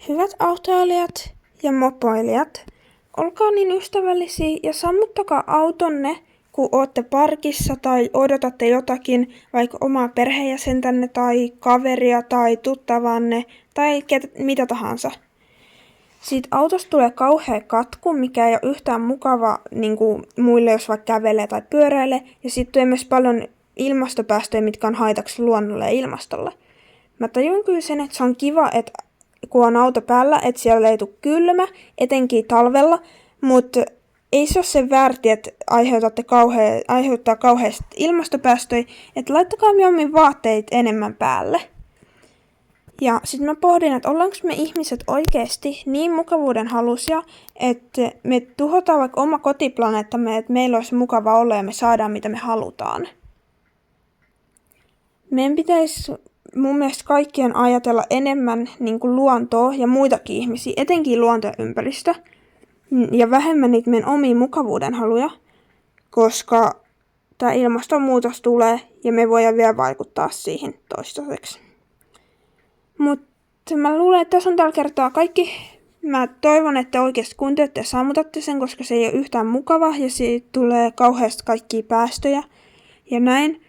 Hyvät autoilijat ja mopoilijat, olkaa niin ystävällisiä ja sammuttakaa autonne, kun ootte parkissa tai odotatte jotakin, vaikka omaa perheenjäsentänne tai kaveria tai tuttavanne tai mitä tahansa. Siitä autosta tulee kauhea katku, mikä ei ole yhtään mukava niin kuin muille, jos vaikka kävelee tai pyöräilee. Ja siitä tulee myös paljon ilmastopäästöjä, mitkä on haitaksi luonnolle ja ilmastolle. Mä tajun kyllä sen, että se on kiva, että kun on auto päällä, että siellä ei tule kylmä, etenkin talvella, mutta ei se ole se väärti, että aiheuttaa kauheasti ilmastopäästöjä, että laittakaa mieluummin vaatteet enemmän päälle. Ja sitten mä pohdin, että ollaanko me ihmiset oikeasti niin mukavuuden halusia, että me tuhotaan vaikka oma kotiplaneettamme, että meillä olisi mukava olla ja me saadaan mitä me halutaan. Meidän pitäisi mun mielestä kaikkien ajatella enemmän niin kuin luontoa ja muitakin ihmisiä, etenkin luonto ja ympäristö, ja vähemmän niitä meidän omia mukavuuden haluja, koska tämä ilmastonmuutos tulee ja me voidaan vielä vaikuttaa siihen toistaiseksi. Mutta mä luulen, että tässä on tällä kertaa kaikki. Mä toivon, että oikeasti kuuntelette ja sammutatte sen, koska se ei ole yhtään mukava ja siitä tulee kauheasti kaikkia päästöjä ja näin.